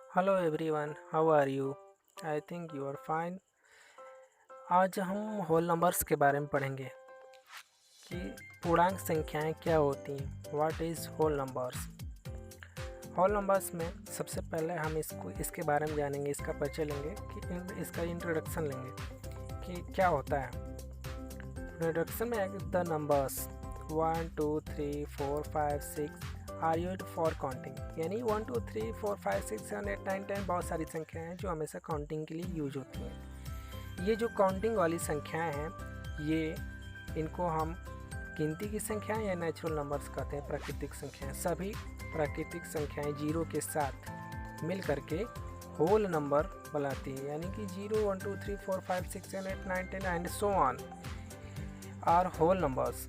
Hello everyone, how are you? I think you are fine. आज हम whole numbers के बारे में पढ़ेंगे कि पूर्णांक संख्याएं क्या होती हैं। What is whole numbers? Whole numbers में सबसे पहले हम इसके बारे में जानेंगे, इसका परिचय लेंगे कि इसका इंट्रोडक्शन लेंगे कि क्या होता है। इंट्रोडक्शन में है कि the numbers 1 2 3 4 5 6 are used for counting, यानी 1 2 3 4 5 6 7 8 9 10 बहुत सारी संख्याएं हैं जो हमेशा काउंटिंग के लिए यूज होती हैं। ये जो काउंटिंग वाली संख्याएं हैं, ये इनको हम गिनती की संख्याएं या नेचुरल नंबर्स कहते हैं, प्राकृतिक संख्याएं। सभी प्राकृतिक संख्याएं जीरो के साथ मिल करके होल नंबर बनाती है, यानी कि 0 1 2 3 4 5 6 7 8 9 10 and so on are whole numbers.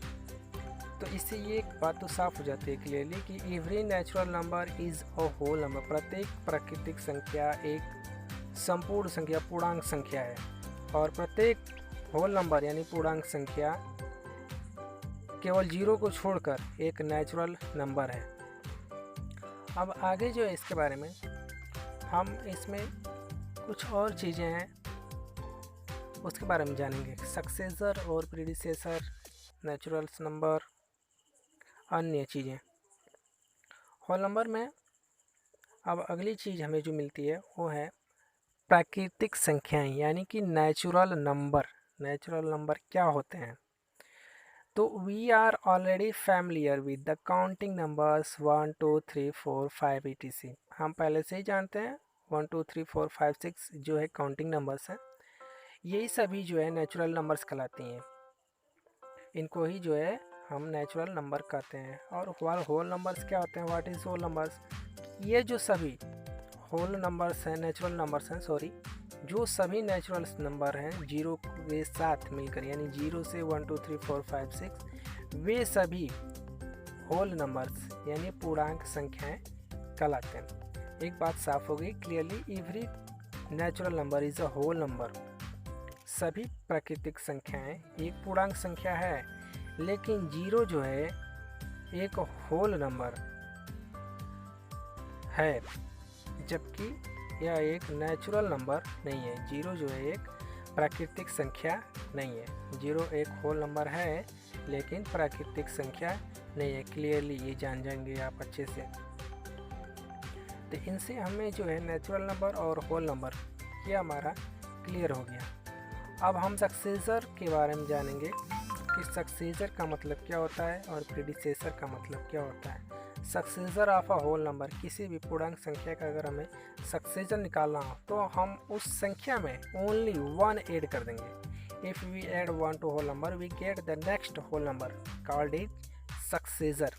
तो इससे ये एक बात तो साफ हो जाती है क्लियरली कि every natural number is a whole number. प्रत्येक प्राकृतिक संख्या एक संपूर्ण संख्या, पूर्णांक संख्या है, और प्रत्येक होल नंबर यानी पूर्णांक संख्या केवल जीरो को छोड़कर एक नेचुरल नंबर है। अब आगे जो है इसके बारे में हम इसमें कुछ और चीज़ें हैं उसके बारे में जानेंगे। सक्सेसर और प्रीडिसेसर, नेचुरल नंबर, अन्य चीज़ें। होल नंबर में अब अगली चीज़ हमें जो मिलती है वो है प्राकृतिक संख्याएं, यानी कि नेचुरल नंबर। नेचुरल नंबर क्या होते हैं? तो we are already familiar with the counting numbers 1 2 3 4 5 etc। हम पहले से ही जानते हैं 1 2 3 4 5 6 जो है काउंटिंग नंबर्स हैं। यही सभी जो है नेचुरल नंबर्स कहलाती हैं। इनको ही जो है हम नेचुरल नंबर कहते हैं। और होल नंबर्स क्या होते हैं? What is whole numbers? ये जो सभी होल नंबर्स हैं, नेचुरल नंबर्स हैं, सॉरी, जो सभी नेचुरल नंबर हैं जीरो के साथ मिलकर, यानी 0 से 1 2 3 4 5 6, वे सभी होल नंबर्स यानी पूर्णांक संख्याएं कहलाते हैं। एक बात साफ हो गई clearly, every natural number is a whole number. सभी प्राकृतिक संख्याएं एक पूर्णांक संख्या है, लेकिन जीरो जो है एक होल नंबर है, जबकि यह एक नेचुरल नंबर नहीं है। जीरो जो है एक प्राकृतिक संख्या नहीं है। जीरो एक होल नंबर है लेकिन प्राकृतिक संख्या नहीं है। क्लियरली ये जान जाएंगे आप अच्छे से। तो इनसे हमें जो है नेचुरल नंबर और होल नंबर ये हमारा क्लियर हो गया। अब हम सक्सेसर के बारे में जानेंगे कि सक्सेसर का मतलब क्या होता है और प्रीडिसेसर का मतलब क्या होता है। Successor of a whole number, किसी भी पूर्णांक संख्या का अगर हमें सक्सेसर निकालना हो तो हम उस संख्या में ओनली 1 ऐड कर देंगे। If we add 1 to whole number we get the next whole number called is successor.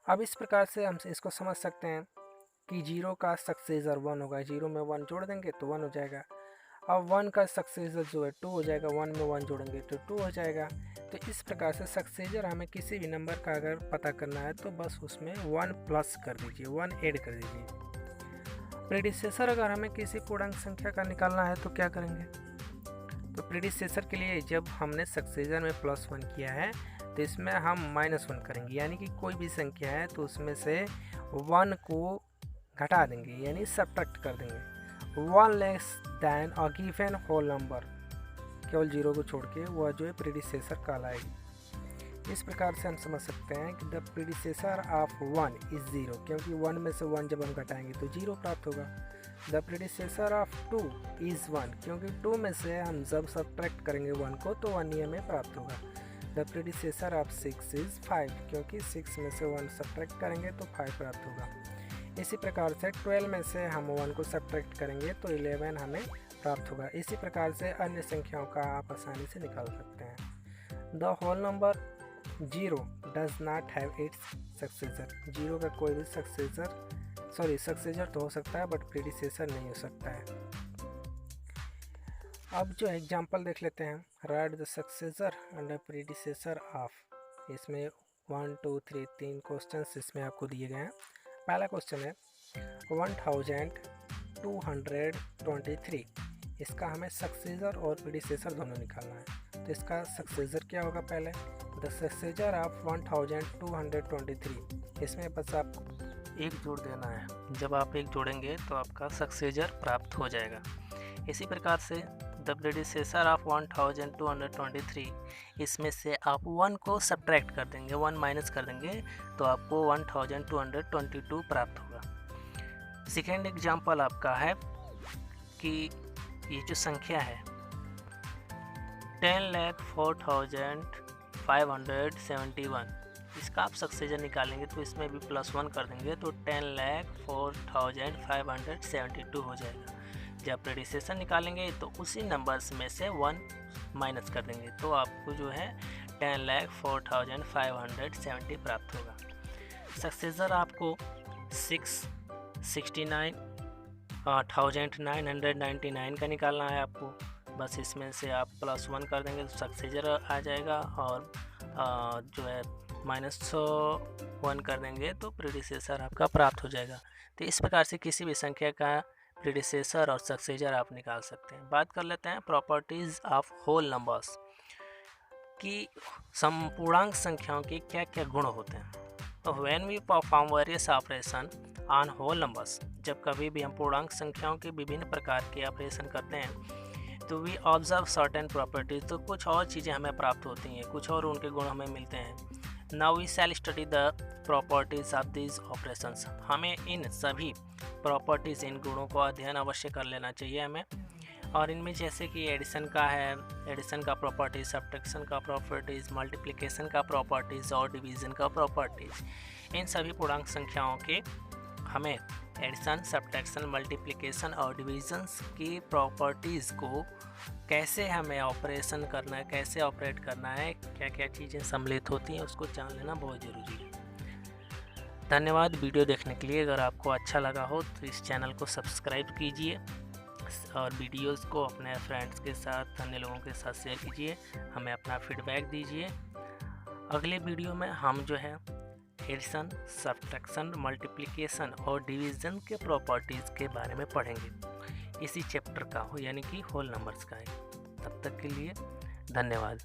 अब इस प्रकार से हम इसको समझ सकते हैं कि जीरो का सक्सेसर 1 होगा, जीरो में 1 जोड़ देंगे तो 1 हो जाएगा। अब 1 का सक्सेसर जो है 2 हो जाएगा, 1 में 1 जोड़ेंगे तो 2 हो जाएगा। तो इस प्रकार से सक्सेसर हमें किसी भी नंबर का अगर पता करना है तो बस उसमें 1 प्लस कर दीजिए, 1 ऐड कर दीजिए। प्रीडिसेसर अगर हमें किसी पूर्णांक संख्या का निकालना है तो क्या करेंगे? तो प्रीडिसेसर के लिए जब हमने सक्सेसर में +1 किया है तो इसमें हम -1 करेंगे, यानी कि कोई भी संख्या है तो उसमें से 1 को घटा देंगे, यानी सब्ट्रैक्ट कर देंगे। 1 less than a given whole number, केवल जीरो को छोड़ के, वह जो है प्रीडिसेसर कहलाएगी। इस प्रकार से हम समझ सकते हैं कि द प्रीडिसेसर ऑफ 1 इज 0, क्योंकि 1 में से 1 जब हम घटाएंगे तो 0 प्राप्त होगा। द प्रीडिसेसर ऑफ 2 इज़ 1, क्योंकि 2 में से हम जब सब्ट्रैक्ट करेंगे 1 को तो 1 ही हमें प्राप्त होगा। द प्रीडिसेसर ऑफ 6 इज़ 5, क्योंकि 6 में से 1 सब्ट्रैक्ट करेंगे तो 5 प्राप्त होगा। इसी प्रकार से 12 में से हम 1 को सब्ट्रैक्ट करेंगे तो 11 हमें प्राप्त होगा। इसी प्रकार से अन्य संख्याओं का आप आसानी से निकाल सकते हैं। The whole number 0 does not have its successor, zero का कोई भी सक्सेसर तो हो सकता है बट प्रीडिसेसर नहीं हो सकता है। अब जो एग्जांपल देख लेते हैं। Right the successor and the predecessor of, इसमें 1 2 3 3 क्वेश्चंस इसमें आपको दिए गए हैं। पहला क्वेश्चन है 1223, इसका हमें सक्सेसर और प्रीडिसेसर दोनों निकालना है। तो इसका सक्सेसर क्या होगा? पहले द सक्सेसर ऑफ 1223, इसमें बस आप एक जोड़ देना है। जब आप एक जोड़ेंगे तो आपका सक्सेसर प्राप्त हो जाएगा। इसी प्रकार से द प्रेडिसेसर ऑफ 1223, इसमें से आप 1 को सब्ट्रैक्ट कर देंगे, 1 माइनस कर देंगे तो आपको 1222 प्राप्त होगा। सेकेंड एग्जाम्पल आपका है कि ये जो संख्या है 10,04,571, इसका आप सक्सेसर निकालेंगे तो इसमें भी +1 कर देंगे तो 10,04,572 हो जाएगा। जब प्रेडिसेसर निकालेंगे तो उसी नंबर्स में से 1 माइनस कर देंगे तो आपको जो है 10,04,570 प्राप्त होगा। सक्सेसर आपको 669,999 का निकालना है आपको। बस इसमें से आप +1 कर देंगे तो सक्सेसर आ जाएगा और जो है -1 कर देंगे तो प्रेडिसेसर आपका प्राप्त हो जाएगा। तो इस प्रकार से किसी भी संख्या का प्रेडिसेसर और सक्सेसर आप निकाल सकते हैं। बात कर लेते हैं प्रॉपर्टीज़ ऑफ होल नंबर्स कि पूर्णांक संख्याओं के क्या क्या गुण होते हैं। तो when we perform various operation on whole numbers, जब कभी भी हम पूर्णांक संख्याओं के विभिन्न प्रकार के ऑपरेशन करते हैं तो वी ऑब्जर्व सर्टेन प्रॉपर्टीज, तो कुछ और चीज़ें हमें प्राप्त होती हैं, कुछ और उनके गुण हमें मिलते हैं। Now we shall study the properties of this operations, हमें इन सभी प्रॉपर्टीज़, इन गुणों को अध्ययन अवश्य कर लेना चाहिए हमें। और इनमें जैसे कि एडिशन का है, एडिशन का प्रॉपर्टीज़, सब्ट्रैक्शन का प्रॉपर्टीज़, मल्टीप्लिकेशन का प्रॉपर्टीज़ और डिवीज़न का प्रॉपर्टीज़, इन सभी पूर्णांक संख्याओं के हमें एडिशन, सब्ट्रैक्शन, मल्टीप्लिकेशन और डिवीजन्स की प्रॉपर्टीज़ को कैसे हमें ऑपरेशन करना है, कैसे ऑपरेट करना है, क्या क्या चीज़ें सम्मिलित होती हैं उसको जान लेना बहुत ज़रूरी है। धन्यवाद वीडियो देखने के लिए। अगर आपको अच्छा लगा हो तो इस चैनल को सब्सक्राइब कीजिए और वीडियोस को अपने फ्रेंड्स के साथ, अन्य लोगों के साथ शेयर कीजिए, हमें अपना फीडबैक दीजिए। अगले वीडियो में हम जो है एडिशन, सब्ट्रैक्शन, मल्टीप्लिकेशन और डिवीज़न के प्रॉपर्टीज़ के बारे में पढ़ेंगे, इसी चैप्टर का हो, यानी कि होल नंबर्स का है। तब तक के लिए धन्यवाद।